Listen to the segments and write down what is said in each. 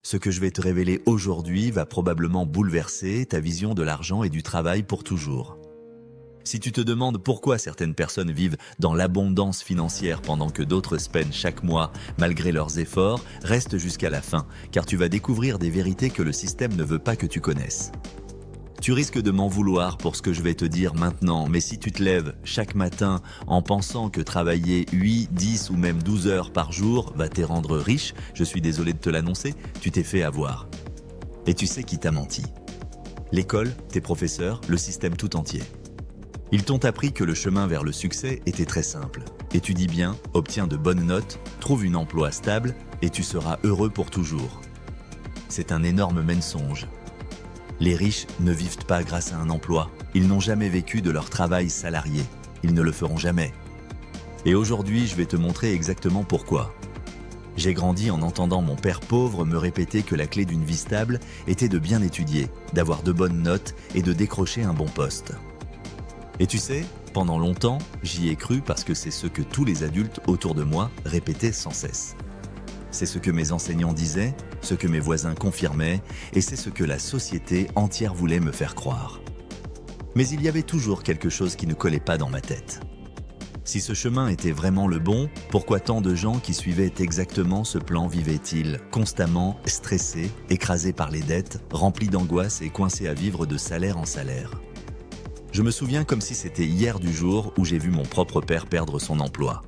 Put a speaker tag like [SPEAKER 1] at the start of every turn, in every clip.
[SPEAKER 1] Ce que je vais te révéler aujourd'hui va probablement bouleverser ta vision de l'argent et du travail pour toujours. Si tu te demandes pourquoi certaines personnes vivent dans l'abondance financière pendant que d'autres se peinent chaque mois malgré leurs efforts, reste jusqu'à la fin, car tu vas découvrir des vérités que le système ne veut pas que tu connaisses. Tu risques de m'en vouloir pour ce que je vais te dire maintenant, mais si tu te lèves chaque matin en pensant que travailler 8, 10 ou même 12 heures par jour va te rendre riche, je suis désolé de te l'annoncer, tu t'es fait avoir. Et tu sais qui t'a menti. L'école, tes professeurs, le système tout entier. Ils t'ont appris que le chemin vers le succès était très simple. Étudie bien, obtiens de bonnes notes, trouve un emploi stable et tu seras heureux pour toujours. C'est un énorme mensonge. Les riches ne vivent pas grâce à un emploi. Ils n'ont jamais vécu de leur travail salarié. Ils ne le feront jamais. Et aujourd'hui, je vais te montrer exactement pourquoi. J'ai grandi en entendant mon père pauvre me répéter que la clé d'une vie stable était de bien étudier, d'avoir de bonnes notes et de décrocher un bon poste. Et tu sais, pendant longtemps, j'y ai cru parce que c'est ce que tous les adultes autour de moi répétaient sans cesse. C'est ce que mes enseignants disaient, ce que mes voisins confirmaient, et c'est ce que la société entière voulait me faire croire. Mais il y avait toujours quelque chose qui ne collait pas dans ma tête. Si ce chemin était vraiment le bon, pourquoi tant de gens qui suivaient exactement ce plan vivaient-ils constamment stressés, écrasés par les dettes, remplis d'angoisse et coincés à vivre de salaire en salaire ? Je me souviens comme si c'était hier du jour où j'ai vu mon propre père perdre son emploi.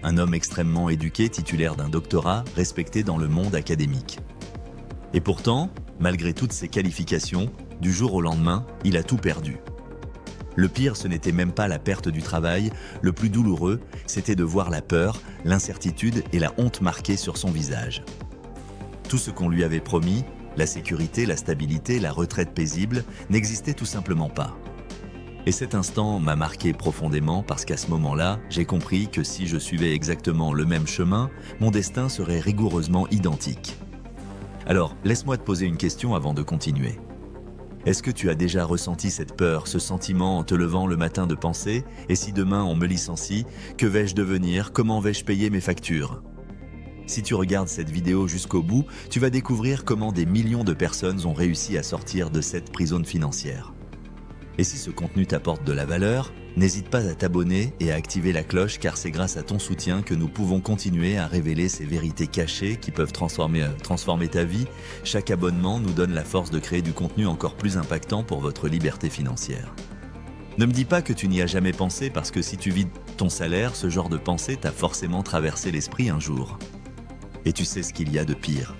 [SPEAKER 1] Un homme extrêmement éduqué, titulaire d'un doctorat, respecté dans le monde académique. Et pourtant, malgré toutes ses qualifications, du jour au lendemain, il a tout perdu. Le pire, ce n'était même pas la perte du travail, le plus douloureux, c'était de voir la peur, l'incertitude et la honte marquées sur son visage. Tout ce qu'on lui avait promis, la sécurité, la stabilité, la retraite paisible, n'existait tout simplement pas. Et cet instant m'a marqué profondément parce qu'à ce moment-là, j'ai compris que si je suivais exactement le même chemin, mon destin serait rigoureusement identique. Alors, laisse-moi te poser une question avant de continuer. Est-ce que tu as déjà ressenti cette peur, ce sentiment en te levant le matin de penser « Et si demain on me licencie, que vais-je devenir? Comment vais-je payer mes factures ?» Si tu regardes cette vidéo jusqu'au bout, tu vas découvrir comment des millions de personnes ont réussi à sortir de cette prison financière. Et si ce contenu t'apporte de la valeur, n'hésite pas à t'abonner et à activer la cloche car c'est grâce à ton soutien que nous pouvons continuer à révéler ces vérités cachées qui peuvent transformer ta vie. Chaque abonnement nous donne la force de créer du contenu encore plus impactant pour votre liberté financière. Ne me dis pas que tu n'y as jamais pensé parce que si tu vis ton salaire, ce genre de pensée t'a forcément traversé l'esprit un jour. Et tu sais ce qu'il y a de pire.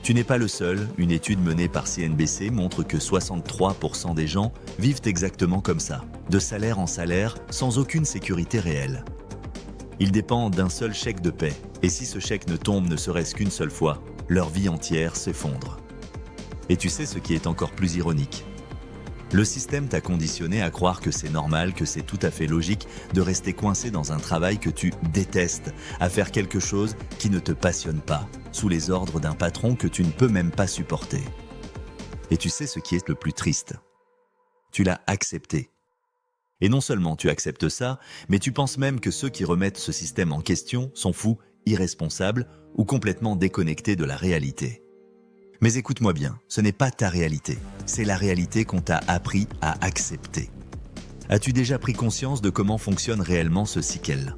[SPEAKER 1] Tu n'es pas le seul, une étude menée par CNBC montre que 63% des gens vivent exactement comme ça, de salaire en salaire, sans aucune sécurité réelle. Ils dépendent d'un seul chèque de paie, et si ce chèque ne tombe ne serait-ce qu'une seule fois, leur vie entière s'effondre. Et tu sais ce qui est encore plus ironique ? Le système t'a conditionné à croire que c'est normal, que c'est tout à fait logique de rester coincé dans un travail que tu détestes, à faire quelque chose qui ne te passionne pas, sous les ordres d'un patron que tu ne peux même pas supporter. Et tu sais ce qui est le plus triste ? Tu l'as accepté. Et non seulement tu acceptes ça, mais tu penses même que ceux qui remettent ce système en question sont fous, irresponsables ou complètement déconnectés de la réalité. Mais écoute-moi bien, ce n'est pas ta réalité, c'est la réalité qu'on t'a appris à accepter. As-tu déjà pris conscience de comment fonctionne réellement ce cycle ?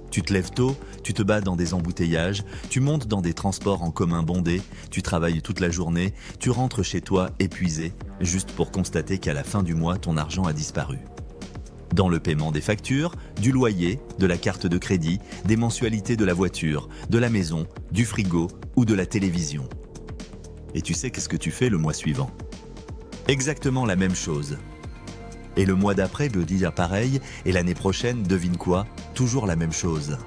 [SPEAKER 1] Tu te lèves tôt, tu te bats dans des embouteillages, tu montes dans des transports en commun bondés, tu travailles toute la journée, tu rentres chez toi épuisé, juste pour constater qu'à la fin du mois, ton argent a disparu. Dans le paiement des factures, du loyer, de la carte de crédit, des mensualités de la voiture, de la maison, du frigo ou de la télévision. Et tu sais qu'est-ce que tu fais le mois suivant ? Exactement la même chose. Et le mois d'après veut dire pareil, et l'année prochaine, devine quoi ? Toujours la même chose.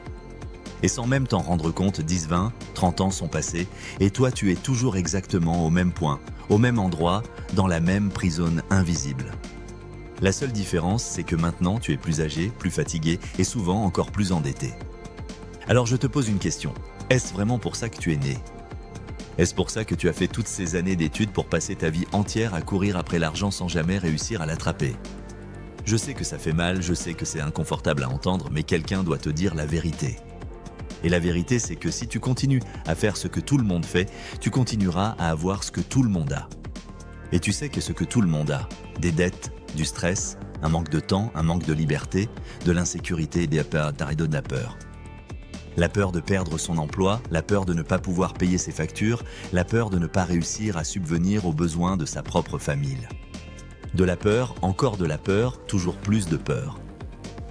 [SPEAKER 1] Et sans même t'en rendre compte, 10, 20, 30 ans sont passés, et toi tu es toujours exactement au même point, au même endroit, dans la même prison invisible. La seule différence, c'est que maintenant tu es plus âgé, plus fatigué, et souvent encore plus endetté. Alors je te pose une question, est-ce vraiment pour ça que tu es né ? Est-ce pour ça que tu as fait toutes ces années d'études pour passer ta vie entière à courir après l'argent sans jamais réussir à l'attraper ? Je sais que ça fait mal, je sais que c'est inconfortable à entendre, mais quelqu'un doit te dire la vérité. Et la vérité, c'est que si tu continues à faire ce que tout le monde fait, tu continueras à avoir ce que tout le monde a. Et tu sais que ce que tout le monde a, des dettes, du stress, un manque de temps, un manque de liberté, de l'insécurité et de la peur. La peur de perdre son emploi, la peur de ne pas pouvoir payer ses factures, la peur de ne pas réussir à subvenir aux besoins de sa propre famille. De la peur, encore de la peur, toujours plus de peur.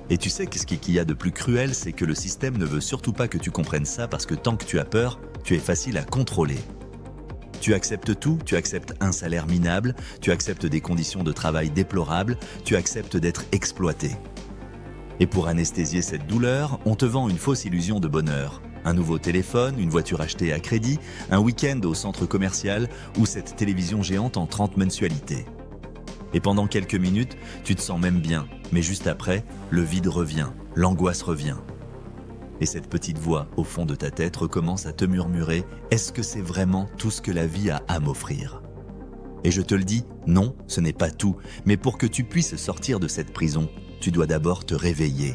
[SPEAKER 1] Et tu sais qu'est-ce qu'il y a de plus cruel, c'est que le système ne veut surtout pas que tu comprennes ça parce que tant que tu as peur, tu es facile à contrôler. Tu acceptes tout, tu acceptes un salaire minable, tu acceptes des conditions de travail déplorables, tu acceptes d'être exploité. Et pour anesthésier cette douleur, on te vend une fausse illusion de bonheur. Un nouveau téléphone, une voiture achetée à crédit, un week-end au centre commercial ou cette télévision géante en 30 mensualités. Et pendant quelques minutes, tu te sens même bien, mais juste après, le vide revient, l'angoisse revient. Et cette petite voix au fond de ta tête recommence à te murmurer « Est-ce que c'est vraiment tout ce que la vie a à m'offrir ?» Et je te le dis, non, ce n'est pas tout, mais pour que tu puisses sortir de cette prison, tu dois d'abord te réveiller.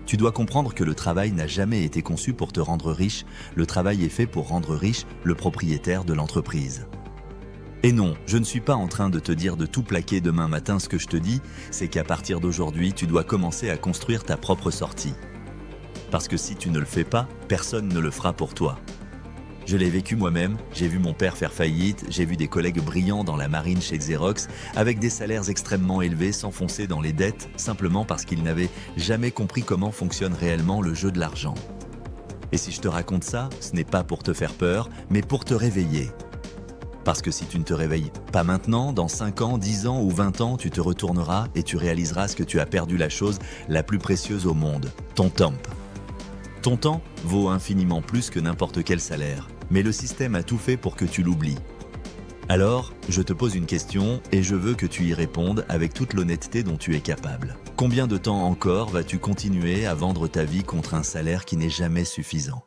[SPEAKER 1] Tu dois comprendre que le travail n'a jamais été conçu pour te rendre riche, le travail est fait pour rendre riche le propriétaire de l'entreprise. Et non, je ne suis pas en train de te dire de tout plaquer demain matin. Ce que je te dis, c'est qu'à partir d'aujourd'hui, tu dois commencer à construire ta propre sortie. Parce que si tu ne le fais pas, personne ne le fera pour toi. Je l'ai vécu moi-même, j'ai vu mon père faire faillite, j'ai vu des collègues brillants dans la marine chez Xerox, avec des salaires extrêmement élevés, s'enfoncer dans les dettes, simplement parce qu'ils n'avaient jamais compris comment fonctionne réellement le jeu de l'argent. Et si je te raconte ça, ce n'est pas pour te faire peur, mais pour te réveiller. Parce que si tu ne te réveilles pas maintenant, dans 5 ans, 10 ans ou 20 ans, tu te retourneras et tu réaliseras ce que tu as perdu, la chose la plus précieuse au monde, ton temps. Ton temps vaut infiniment plus que n'importe quel salaire, mais le système a tout fait pour que tu l'oublies. Alors, je te pose une question et je veux que tu y répondes avec toute l'honnêteté dont tu es capable. Combien de temps encore vas-tu continuer à vendre ta vie contre un salaire qui n'est jamais suffisant ?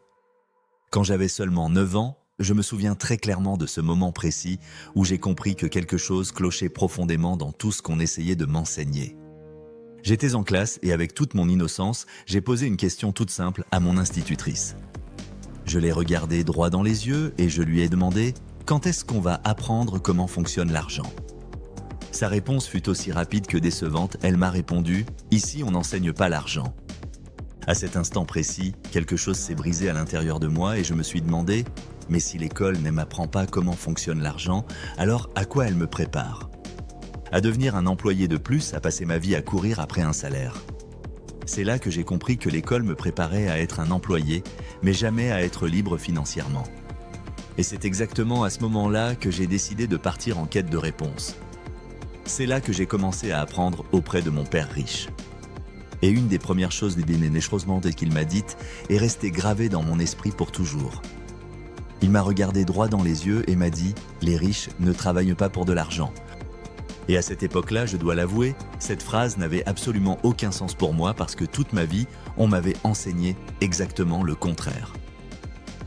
[SPEAKER 1] Quand j'avais seulement 9 ans, je me souviens très clairement de ce moment précis où j'ai compris que quelque chose clochait profondément dans tout ce qu'on essayait de m'enseigner. J'étais en classe et avec toute mon innocence, j'ai posé une question toute simple à mon institutrice. Je l'ai regardée droit dans les yeux et je lui ai demandé « Quand est-ce qu'on va apprendre comment fonctionne l'argent ?» Sa réponse fut aussi rapide que décevante. Elle m'a répondu « Ici, on n'enseigne pas l'argent ». À cet instant précis, quelque chose s'est brisé à l'intérieur de moi et je me suis demandé « Mais si l'école ne m'apprend pas comment fonctionne l'argent, alors à quoi elle me prépare ?» À devenir un employé de plus, à passer ma vie à courir après un salaire. C'est là que j'ai compris que l'école me préparait à être un employé, mais jamais à être libre financièrement. Et c'est exactement à ce moment-là que j'ai décidé de partir en quête de réponses. C'est là que j'ai commencé à apprendre auprès de mon père riche. Et une des premières choses qu'il m'a dites est restée gravée dans mon esprit pour toujours. Il m'a regardé droit dans les yeux et m'a dit « Les riches ne travaillent pas pour de l'argent ». Et à cette époque-là, je dois l'avouer, cette phrase n'avait absolument aucun sens pour moi parce que toute ma vie, on m'avait enseigné exactement le contraire.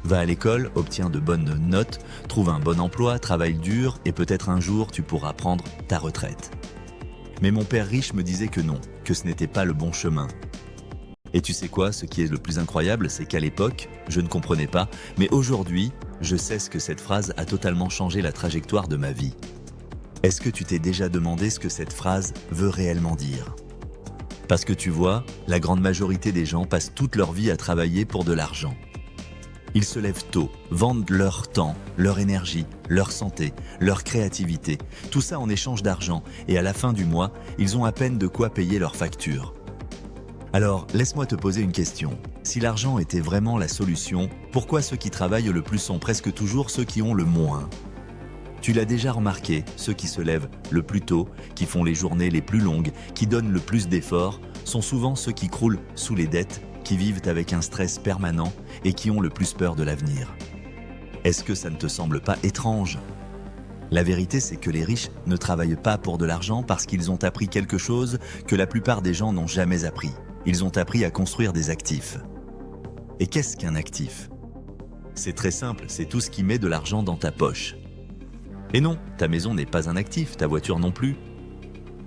[SPEAKER 1] Va à l'école, obtiens de bonnes notes, trouve un bon emploi, travaille dur et peut-être un jour tu pourras prendre ta retraite. Mais mon père riche me disait que non, que ce n'était pas le bon chemin. Et tu sais quoi, ce qui est le plus incroyable, c'est qu'à l'époque, je ne comprenais pas, mais aujourd'hui, je sais ce que cette phrase a totalement changé la trajectoire de ma vie. Est-ce que tu t'es déjà demandé ce que cette phrase veut réellement dire ? Parce que tu vois, la grande majorité des gens passent toute leur vie à travailler pour de l'argent. Ils se lèvent tôt, vendent leur temps, leur énergie, leur santé, leur créativité, tout ça en échange d'argent, et à la fin du mois, ils ont à peine de quoi payer leurs factures. Alors, laisse-moi te poser une question. Si l'argent était vraiment la solution, pourquoi ceux qui travaillent le plus sont presque toujours ceux qui ont le moins ? Tu l'as déjà remarqué, ceux qui se lèvent le plus tôt, qui font les journées les plus longues, qui donnent le plus d'efforts, sont souvent ceux qui croulent sous les dettes, qui vivent avec un stress permanent et qui ont le plus peur de l'avenir. Est-ce que ça ne te semble pas étrange ? La vérité, c'est que les riches ne travaillent pas pour de l'argent parce qu'ils ont appris quelque chose que la plupart des gens n'ont jamais appris. Ils ont appris à construire des actifs. Et qu'est-ce qu'un actif ? C'est très simple, c'est tout ce qui met de l'argent dans ta poche. Et non, ta maison n'est pas un actif, ta voiture non plus.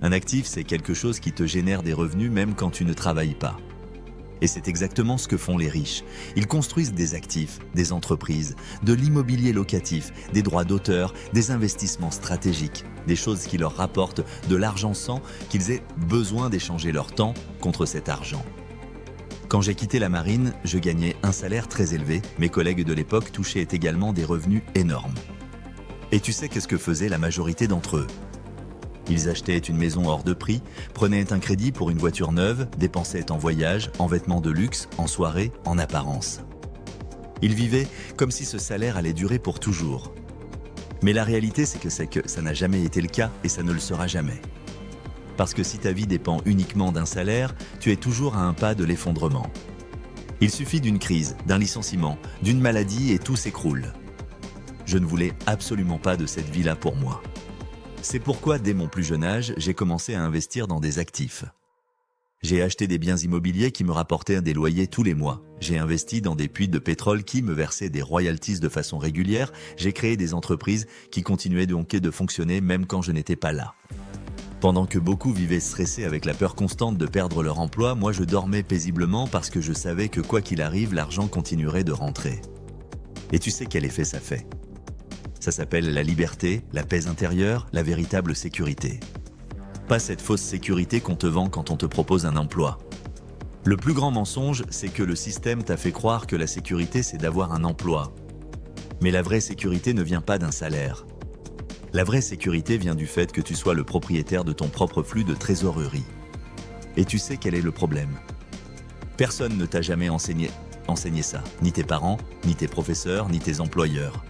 [SPEAKER 1] Un actif, c'est quelque chose qui te génère des revenus même quand tu ne travailles pas. Et c'est exactement ce que font les riches. Ils construisent des actifs, des entreprises, de l'immobilier locatif, des droits d'auteur, des investissements stratégiques, des choses qui leur rapportent de l'argent sans qu'ils aient besoin d'échanger leur temps contre cet argent. Quand j'ai quitté la marine, je gagnais un salaire très élevé. Mes collègues de l'époque touchaient également des revenus énormes. Et tu sais qu'est-ce que faisait la majorité d'entre eux ? Ils achetaient une maison hors de prix, prenaient un crédit pour une voiture neuve, dépensaient en voyage, en vêtements de luxe, en soirée, en apparence. Ils vivaient comme si ce salaire allait durer pour toujours. Mais la réalité, c'est que ça n'a jamais été le cas et ça ne le sera jamais. Parce que si ta vie dépend uniquement d'un salaire, tu es toujours à un pas de l'effondrement. Il suffit d'une crise, d'un licenciement, d'une maladie et tout s'écroule. Je ne voulais absolument pas de cette vie-là pour moi. C'est pourquoi, dès mon plus jeune âge, j'ai commencé à investir dans des actifs. J'ai acheté des biens immobiliers qui me rapportaient des loyers tous les mois. J'ai investi dans des puits de pétrole qui me versaient des royalties de façon régulière. J'ai créé des entreprises qui continuaient donc de fonctionner même quand je n'étais pas là. Pendant que beaucoup vivaient stressés avec la peur constante de perdre leur emploi, moi je dormais paisiblement parce que je savais que quoi qu'il arrive, l'argent continuerait de rentrer. Et tu sais quel effet ça fait ? Ça s'appelle la liberté, la paix intérieure, la véritable sécurité. Pas cette fausse sécurité qu'on te vend quand on te propose un emploi. Le plus grand mensonge, c'est que le système t'a fait croire que la sécurité, c'est d'avoir un emploi. Mais la vraie sécurité ne vient pas d'un salaire. La vraie sécurité vient du fait que tu sois le propriétaire de ton propre flux de trésorerie. Et tu sais quel est le problème ? Personne ne t'a jamais enseigné ça, ni tes parents, ni tes professeurs, ni tes employeurs.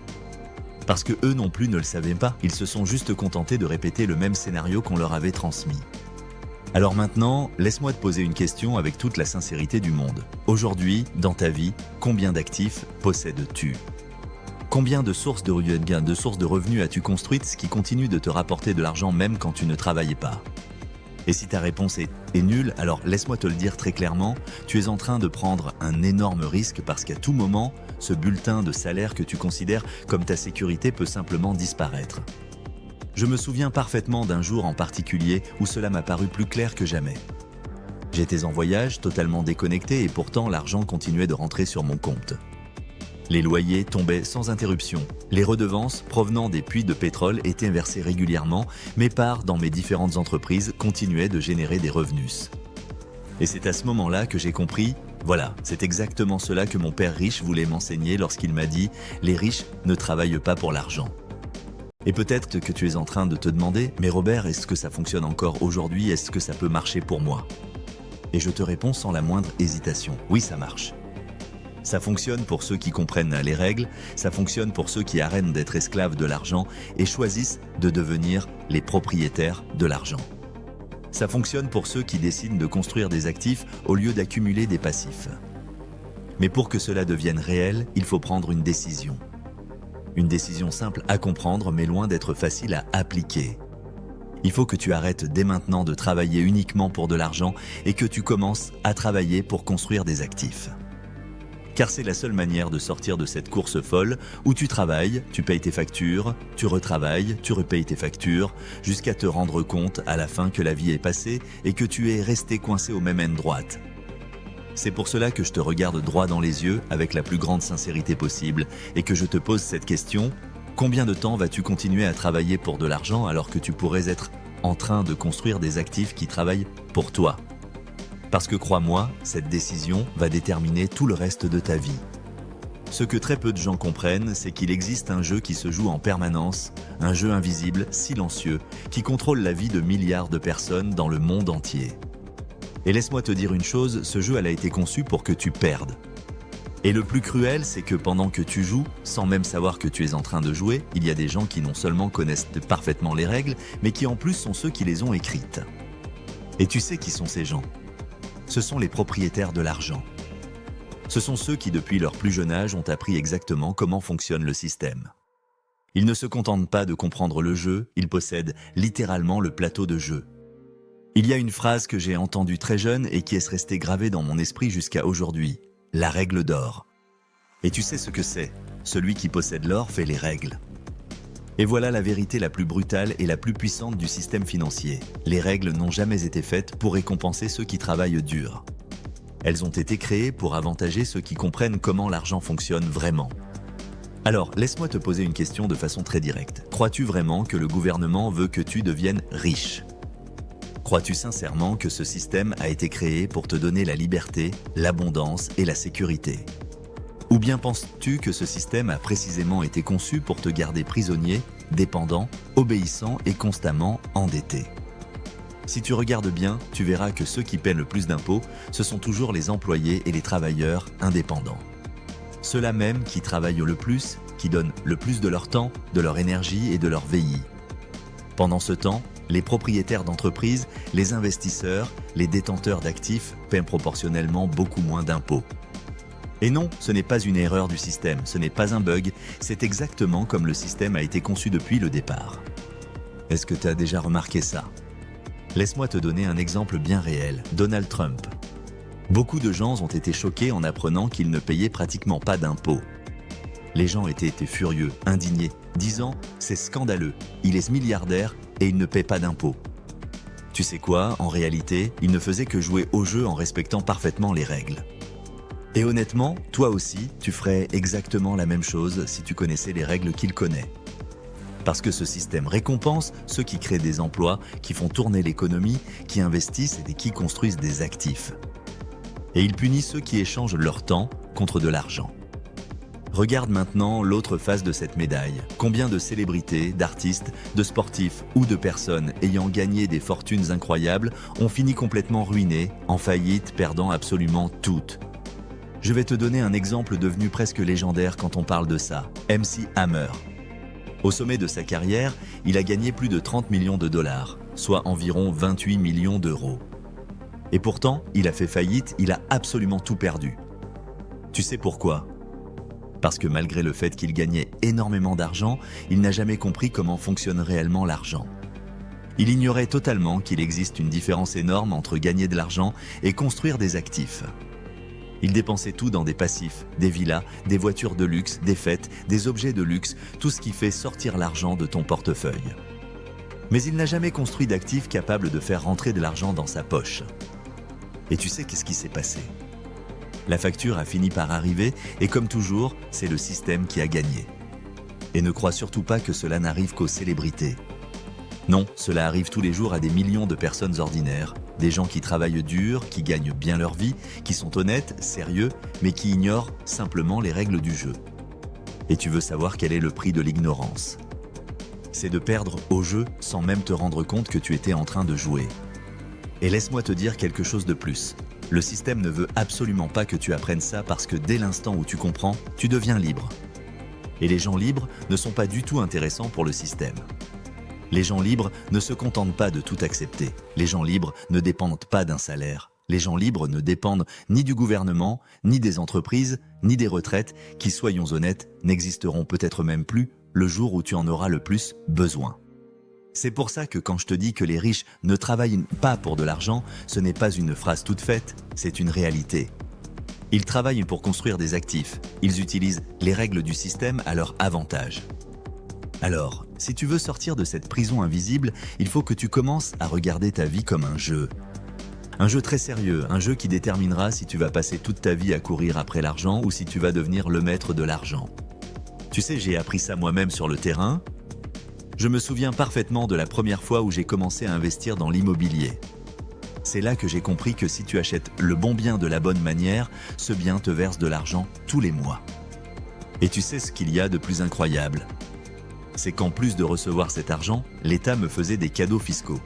[SPEAKER 1] Parce que eux non plus ne le savaient pas, ils se sont juste contentés de répéter le même scénario qu'on leur avait transmis. Alors maintenant, laisse-moi te poser une question avec toute la sincérité du monde. Aujourd'hui, dans ta vie, combien d'actifs possèdes-tu ? Combien de sources de revenus as-tu construites qui continuent de te rapporter de l'argent même quand tu ne travaillais pas ? Et si ta réponse est nulle, alors laisse-moi te le dire très clairement, tu es en train de prendre un énorme risque parce qu'à tout moment, ce bulletin de salaire que tu considères comme ta sécurité peut simplement disparaître. Je me souviens parfaitement d'un jour en particulier où cela m'a paru plus clair que jamais. J'étais en voyage, totalement déconnecté et pourtant l'argent continuait de rentrer sur mon compte. Les loyers tombaient sans interruption. Les redevances provenant des puits de pétrole étaient versées régulièrement. Mes parts dans mes différentes entreprises continuaient de générer des revenus. Et c'est à ce moment-là que j'ai compris, voilà, c'est exactement cela que mon père riche voulait m'enseigner lorsqu'il m'a dit « Les riches ne travaillent pas pour l'argent ». Et peut-être que tu es en train de te demander « Mais Robert, est-ce que ça fonctionne encore aujourd'hui? Est-ce que ça peut marcher pour moi ?» Et je te réponds sans la moindre hésitation, oui, ça marche. Ça fonctionne pour ceux qui comprennent les règles, ça fonctionne pour ceux qui arrêtent d'être esclaves de l'argent et choisissent de devenir les propriétaires de l'argent. Ça fonctionne pour ceux qui décident de construire des actifs au lieu d'accumuler des passifs. Mais pour que cela devienne réel, il faut prendre une décision. Une décision simple à comprendre mais loin d'être facile à appliquer. Il faut que tu arrêtes dès maintenant de travailler uniquement pour de l'argent et que tu commences à travailler pour construire des actifs. Car c'est la seule manière de sortir de cette course folle où tu travailles, tu payes tes factures, tu retravailles, tu repayes tes factures, jusqu'à te rendre compte à la fin que la vie est passée et que tu es resté coincé au même endroit. C'est pour cela que je te regarde droit dans les yeux avec la plus grande sincérité possible et que je te pose cette question, combien de temps vas-tu continuer à travailler pour de l'argent alors que tu pourrais être en train de construire des actifs qui travaillent pour toi ? Parce que crois-moi, cette décision va déterminer tout le reste de ta vie. Ce que très peu de gens comprennent, c'est qu'il existe un jeu qui se joue en permanence, un jeu invisible, silencieux, qui contrôle la vie de milliards de personnes dans le monde entier. Et laisse-moi te dire une chose, ce jeu elle a été conçu pour que tu perdes. Et le plus cruel, c'est que pendant que tu joues, sans même savoir que tu es en train de jouer, il y a des gens qui non seulement connaissent parfaitement les règles, mais qui en plus sont ceux qui les ont écrites. Et tu sais qui sont ces gens ? Ce sont les propriétaires de l'argent. Ce sont ceux qui, depuis leur plus jeune âge, ont appris exactement comment fonctionne le système. Ils ne se contentent pas de comprendre le jeu, ils possèdent littéralement le plateau de jeu. Il y a une phrase que j'ai entendue très jeune et qui est restée gravée dans mon esprit jusqu'à aujourd'hui. La règle d'or. Et tu sais ce que c'est ? Celui qui possède l'or fait les règles. Et voilà la vérité la plus brutale et la plus puissante du système financier. Les règles n'ont jamais été faites pour récompenser ceux qui travaillent dur. Elles ont été créées pour avantager ceux qui comprennent comment l'argent fonctionne vraiment. Alors, laisse-moi te poser une question de façon très directe. Crois-tu vraiment que le gouvernement veut que tu deviennes riche ? Crois-tu sincèrement que ce système a été créé pour te donner la liberté, l'abondance et la sécurité ? Ou bien penses-tu que ce système a précisément été conçu pour te garder prisonnier, dépendant, obéissant et constamment endetté ? Si tu regardes bien, tu verras que ceux qui paient le plus d'impôts, ce sont toujours les employés et les travailleurs indépendants. Ceux-là même qui travaillent le plus, qui donnent le plus de leur temps, de leur énergie et de leur veille. Pendant ce temps, les propriétaires d'entreprises, les investisseurs, les détenteurs d'actifs paient proportionnellement beaucoup moins d'impôts. Et non, ce n'est pas une erreur du système, ce n'est pas un bug, c'est exactement comme le système a été conçu depuis le départ. Est-ce que tu as déjà remarqué ça ? Laisse-moi te donner un exemple bien réel, Donald Trump. Beaucoup de gens ont été choqués en apprenant qu'il ne payait pratiquement pas d'impôts. Les gens étaient furieux, indignés, disant « c'est scandaleux, il est milliardaire et il ne paie pas d'impôts ». Tu sais quoi, en réalité, il ne faisait que jouer au jeu en respectant parfaitement les règles. Et honnêtement, toi aussi, tu ferais exactement la même chose si tu connaissais les règles qu'il connaît. Parce que ce système récompense ceux qui créent des emplois, qui font tourner l'économie, qui investissent et qui construisent des actifs. Et il punit ceux qui échangent leur temps contre de l'argent. Regarde maintenant l'autre face de cette médaille. Combien de célébrités, d'artistes, de sportifs ou de personnes ayant gagné des fortunes incroyables ont fini complètement ruinés, en faillite, perdant absolument toutes. Je vais te donner un exemple devenu presque légendaire quand on parle de ça, MC Hammer. Au sommet de sa carrière, il a gagné plus de 30 millions de dollars, soit environ 28 millions d'euros. Et pourtant, il a fait faillite, il a absolument tout perdu. Tu sais pourquoi ? Parce que malgré le fait qu'il gagnait énormément d'argent, il n'a jamais compris comment fonctionne réellement l'argent. Il ignorait totalement qu'il existe une différence énorme entre gagner de l'argent et construire des actifs. Il dépensait tout dans des passifs, des villas, des voitures de luxe, des fêtes, des objets de luxe, tout ce qui fait sortir l'argent de ton portefeuille. Mais il n'a jamais construit d'actifs capables de faire rentrer de l'argent dans sa poche. Et tu sais qu'est-ce qui s'est passé ? La facture a fini par arriver et comme toujours, c'est le système qui a gagné. Et ne crois surtout pas que cela n'arrive qu'aux célébrités. Non, cela arrive tous les jours à des millions de personnes ordinaires, des gens qui travaillent dur, qui gagnent bien leur vie, qui sont honnêtes, sérieux, mais qui ignorent simplement les règles du jeu. Et tu veux savoir quel est le prix de l'ignorance ? C'est de perdre au jeu sans même te rendre compte que tu étais en train de jouer. Et laisse-moi te dire quelque chose de plus. Le système ne veut absolument pas que tu apprennes ça parce que dès l'instant où tu comprends, tu deviens libre. Et les gens libres ne sont pas du tout intéressants pour le système. Les gens libres ne se contentent pas de tout accepter. Les gens libres ne dépendent pas d'un salaire. Les gens libres ne dépendent ni du gouvernement, ni des entreprises, ni des retraites, qui, soyons honnêtes, n'existeront peut-être même plus le jour où tu en auras le plus besoin. C'est pour ça que quand je te dis que les riches ne travaillent pas pour de l'argent, ce n'est pas une phrase toute faite, c'est une réalité. Ils travaillent pour construire des actifs. Ils utilisent les règles du système à leur avantage. Alors, si tu veux sortir de cette prison invisible, il faut que tu commences à regarder ta vie comme un jeu. Un jeu très sérieux, un jeu qui déterminera si tu vas passer toute ta vie à courir après l'argent ou si tu vas devenir le maître de l'argent. Tu sais, j'ai appris ça moi-même sur le terrain. Je me souviens parfaitement de la première fois où j'ai commencé à investir dans l'immobilier. C'est là que j'ai compris que si tu achètes le bon bien de la bonne manière, ce bien te verse de l'argent tous les mois. Et tu sais ce qu'il y a de plus incroyable ? C'est qu'en plus de recevoir cet argent, l'État me faisait des cadeaux fiscaux.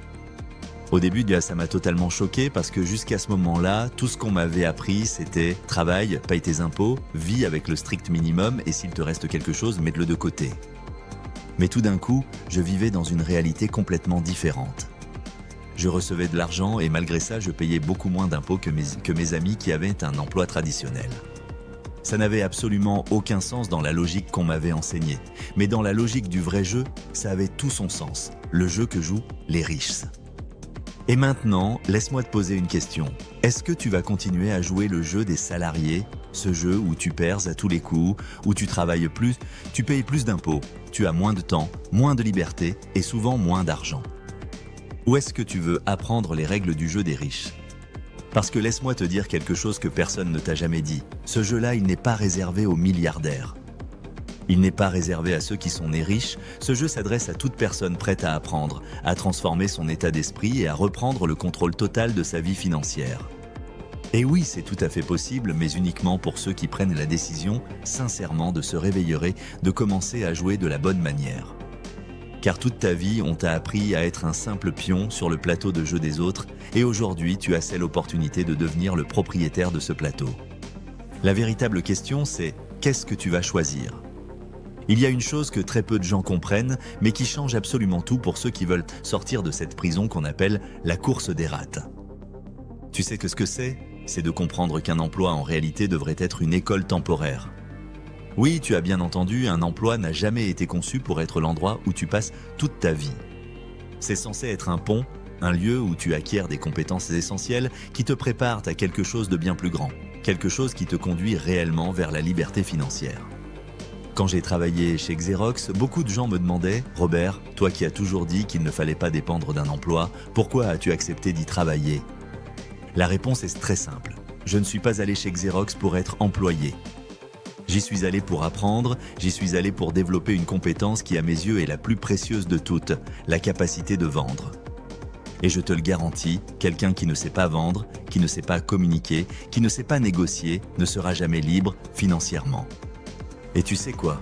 [SPEAKER 1] Au début, ça m'a totalement choqué parce que jusqu'à ce moment-là, tout ce qu'on m'avait appris, c'était « travaille, paye tes impôts, vis avec le strict minimum et s'il te reste quelque chose, mets-le de côté ». Mais tout d'un coup, je vivais dans une réalité complètement différente. Je recevais de l'argent et malgré ça, je payais beaucoup moins d'impôts que mes amis qui avaient un emploi traditionnel. Ça n'avait absolument aucun sens dans la logique qu'on m'avait enseignée. Mais dans la logique du vrai jeu, ça avait tout son sens. Le jeu que jouent les riches. Et maintenant, laisse-moi te poser une question. Est-ce que tu vas continuer à jouer le jeu des salariés ? Ce jeu où tu perds à tous les coups, où tu travailles plus, tu payes plus d'impôts, tu as moins de temps, moins de liberté et souvent moins d'argent. Ou est-ce que tu veux apprendre les règles du jeu des riches ? Parce que laisse-moi te dire quelque chose que personne ne t'a jamais dit. Ce jeu-là, il n'est pas réservé aux milliardaires. Il n'est pas réservé à ceux qui sont nés riches. Ce jeu s'adresse à toute personne prête à apprendre, à transformer son état d'esprit et à reprendre le contrôle total de sa vie financière. Et oui, c'est tout à fait possible, mais uniquement pour ceux qui prennent la décision, sincèrement, de se réveiller, de commencer à jouer de la bonne manière. Car toute ta vie, on t'a appris à être un simple pion sur le plateau de jeu des autres, et aujourd'hui, tu as celle opportunité de devenir le propriétaire de ce plateau. La véritable question, c'est qu'est-ce que tu vas choisir ? Il y a une chose que très peu de gens comprennent, mais qui change absolument tout pour ceux qui veulent sortir de cette prison qu'on appelle la course des rats. Tu sais que ce que c'est ? C'est de comprendre qu'un emploi en réalité devrait être une école temporaire. Oui, tu as bien entendu, un emploi n'a jamais été conçu pour être l'endroit où tu passes toute ta vie. C'est censé être un pont, un lieu où tu acquiers des compétences essentielles qui te préparent à quelque chose de bien plus grand, quelque chose qui te conduit réellement vers la liberté financière. Quand j'ai travaillé chez Xerox, beaucoup de gens me demandaient « Robert, toi qui as toujours dit qu'il ne fallait pas dépendre d'un emploi, pourquoi as-tu accepté d'y travailler ?» La réponse est très simple. Je ne suis pas allé chez Xerox pour être employé. J'y suis allé pour apprendre, j'y suis allé pour développer une compétence qui à mes yeux est la plus précieuse de toutes, la capacité de vendre. Et je te le garantis, quelqu'un qui ne sait pas vendre, qui ne sait pas communiquer, qui ne sait pas négocier, ne sera jamais libre financièrement. Et tu sais quoi ?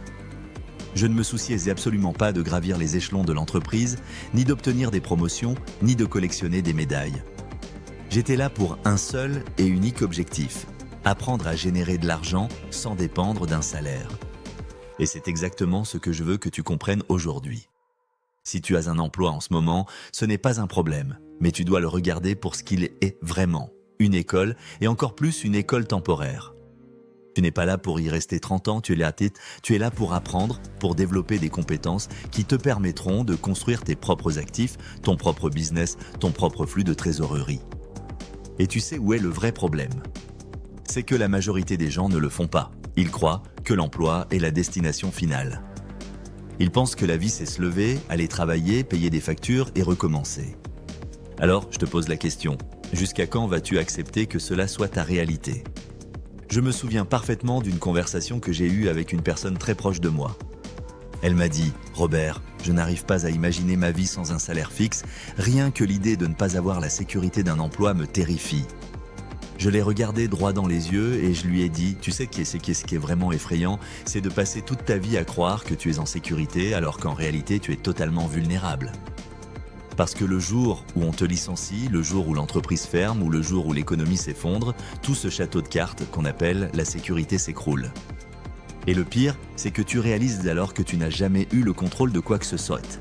[SPEAKER 1] Je ne me souciais absolument pas de gravir les échelons de l'entreprise, ni d'obtenir des promotions, ni de collectionner des médailles. J'étais là pour un seul et unique objectif, apprendre à générer de l'argent sans dépendre d'un salaire. Et c'est exactement ce que je veux que tu comprennes aujourd'hui. Si tu as un emploi en ce moment, ce n'est pas un problème, mais tu dois le regarder pour ce qu'il est vraiment, une école et encore plus une école temporaire. Tu n'es pas là pour y rester 30 ans, tu es là pour apprendre, pour développer des compétences qui te permettront de construire tes propres actifs, ton propre business, ton propre flux de trésorerie. Et tu sais où est le vrai problème ? C'est que la majorité des gens ne le font pas. Ils croient que l'emploi est la destination finale. Ils pensent que la vie c'est se lever, aller travailler, payer des factures et recommencer. Alors, je te pose la question, jusqu'à quand vas-tu accepter que cela soit ta réalité ? Je me souviens parfaitement d'une conversation que j'ai eue avec une personne très proche de moi. Elle m'a dit « Robert, je n'arrive pas à imaginer ma vie sans un salaire fixe, rien que l'idée de ne pas avoir la sécurité d'un emploi me terrifie. » Je l'ai regardé droit dans les yeux et je lui ai dit « Tu sais ce qui est vraiment effrayant, c'est de passer toute ta vie à croire que tu es en sécurité alors qu'en réalité tu es totalement vulnérable. » Parce que le jour où on te licencie, le jour où l'entreprise ferme ou le jour où l'économie s'effondre, tout ce château de cartes qu'on appelle la sécurité s'écroule. Et le pire, c'est que tu réalises alors que tu n'as jamais eu le contrôle de quoi que ce soit.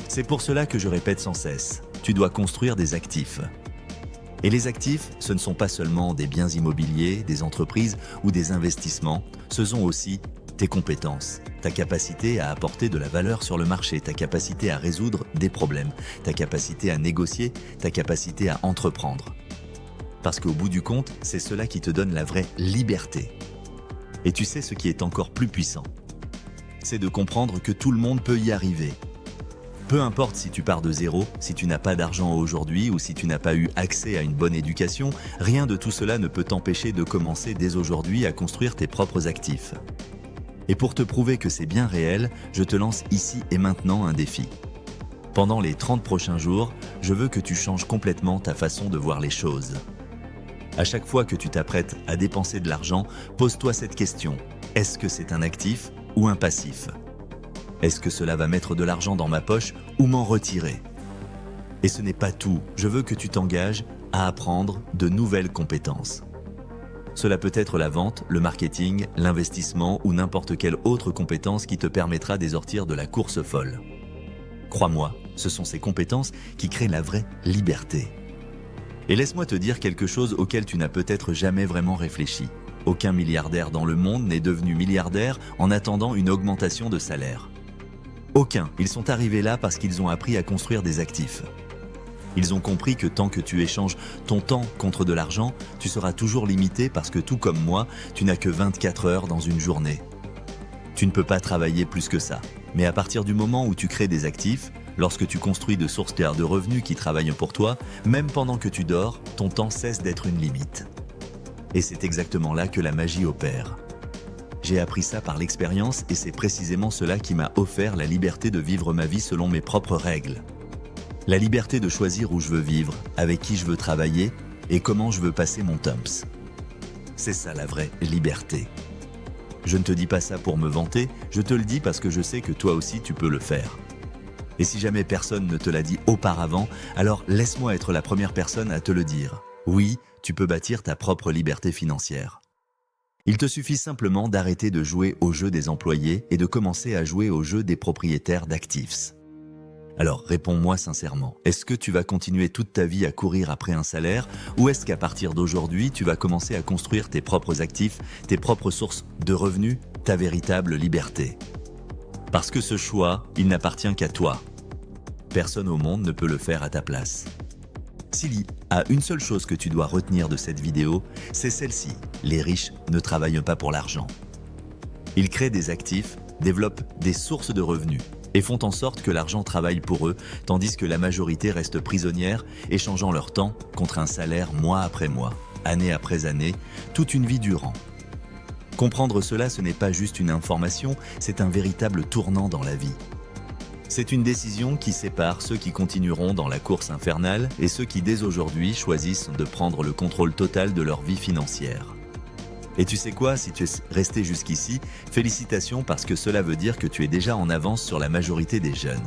[SPEAKER 1] C'est pour cela que je répète sans cesse, tu dois construire des actifs. Et les actifs, ce ne sont pas seulement des biens immobiliers, des entreprises ou des investissements, ce sont aussi tes compétences, ta capacité à apporter de la valeur sur le marché, ta capacité à résoudre des problèmes, ta capacité à négocier, ta capacité à entreprendre. Parce qu'au bout du compte, c'est cela qui te donne la vraie liberté. Et tu sais ce qui est encore plus puissant, c'est de comprendre que tout le monde peut y arriver. Peu importe si tu pars de zéro, si tu n'as pas d'argent aujourd'hui ou si tu n'as pas eu accès à une bonne éducation, rien de tout cela ne peut t'empêcher de commencer dès aujourd'hui à construire tes propres actifs. Et pour te prouver que c'est bien réel, je te lance ici et maintenant un défi. Pendant les 30 prochains jours, je veux que tu changes complètement ta façon de voir les choses. À chaque fois que tu t'apprêtes à dépenser de l'argent, pose-toi cette question. Est-ce que c'est un actif ou un passif ? Est-ce que cela va mettre de l'argent dans ma poche ou m'en retirer ? Et ce n'est pas tout, je veux que tu t'engages à apprendre de nouvelles compétences. Cela peut être la vente, le marketing, l'investissement ou n'importe quelle autre compétence qui te permettra de sortir de la course folle. Crois-moi, ce sont ces compétences qui créent la vraie liberté. Et laisse-moi te dire quelque chose auquel tu n'as peut-être jamais vraiment réfléchi. Aucun milliardaire dans le monde n'est devenu milliardaire en attendant une augmentation de salaire. Aucun. Ils sont arrivés là parce qu'ils ont appris à construire des actifs. Ils ont compris que tant que tu échanges ton temps contre de l'argent, tu seras toujours limité parce que tout comme moi, tu n'as que 24 heures dans une journée. Tu ne peux pas travailler plus que ça. Mais à partir du moment où tu crées des actifs, Lorsque tu construis de sources claires de revenus qui travaillent pour toi, même pendant que tu dors, ton temps cesse d'être une limite. Et c'est exactement là que la magie opère. J'ai appris ça par l'expérience et c'est précisément cela qui m'a offert la liberté de vivre ma vie selon mes propres règles. La liberté de choisir où je veux vivre, avec qui je veux travailler et comment je veux passer mon temps. C'est ça la vraie liberté. Je ne te dis pas ça pour me vanter, je te le dis parce que je sais que toi aussi tu peux le faire. Et si jamais personne ne te l'a dit auparavant, alors laisse-moi être la première personne à te le dire. Oui, tu peux bâtir ta propre liberté financière. Il te suffit simplement d'arrêter de jouer au jeu des employés et de commencer à jouer au jeu des propriétaires d'actifs. Alors réponds-moi sincèrement, est-ce que tu vas continuer toute ta vie à courir après un salaire ou est-ce qu'à partir d'aujourd'hui, tu vas commencer à construire tes propres actifs, tes propres sources de revenus, ta véritable liberté? Parce que ce choix, il n'appartient qu'à toi. Personne au monde ne peut le faire à ta place. S'il y a une seule chose que tu dois retenir de cette vidéo, c'est celle-ci. Les riches ne travaillent pas pour l'argent. Ils créent des actifs, développent des sources de revenus et font en sorte que l'argent travaille pour eux, tandis que la majorité reste prisonnière, échangeant leur temps contre un salaire mois après mois, année après année, toute une vie durant. Comprendre cela, ce n'est pas juste une information, c'est un véritable tournant dans la vie. C'est une décision qui sépare ceux qui continueront dans la course infernale et ceux qui dès aujourd'hui choisissent de prendre le contrôle total de leur vie financière. Et tu sais quoi, si tu es resté jusqu'ici, félicitations parce que cela veut dire que tu es déjà en avance sur la majorité des jeunes.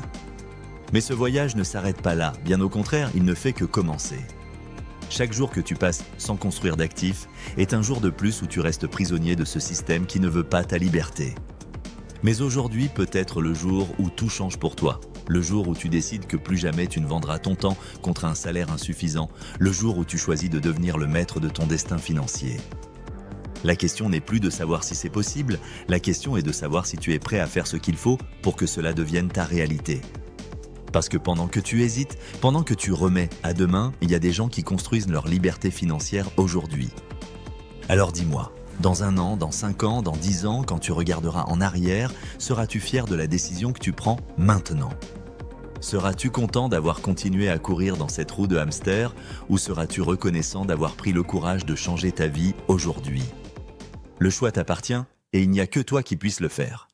[SPEAKER 1] Mais ce voyage ne s'arrête pas là, bien au contraire, il ne fait que commencer. Chaque jour que tu passes sans construire d'actifs est un jour de plus où tu restes prisonnier de ce système qui ne veut pas ta liberté. Mais aujourd'hui peut être le jour où tout change pour toi. Le jour où tu décides que plus jamais tu ne vendras ton temps contre un salaire insuffisant. Le jour où tu choisis de devenir le maître de ton destin financier. La question n'est plus de savoir si c'est possible, la question est de savoir si tu es prêt à faire ce qu'il faut pour que cela devienne ta réalité. Parce que pendant que tu hésites, pendant que tu remets à demain, il y a des gens qui construisent leur liberté financière aujourd'hui. Alors dis-moi, dans 1 an, dans 5 ans, dans 10 ans, quand tu regarderas en arrière, seras-tu fier de la décision que tu prends maintenant? Seras-tu content d'avoir continué à courir dans cette roue de hamster ou seras-tu reconnaissant d'avoir pris le courage de changer ta vie aujourd'hui? Le choix t'appartient et il n'y a que toi qui puisse le faire.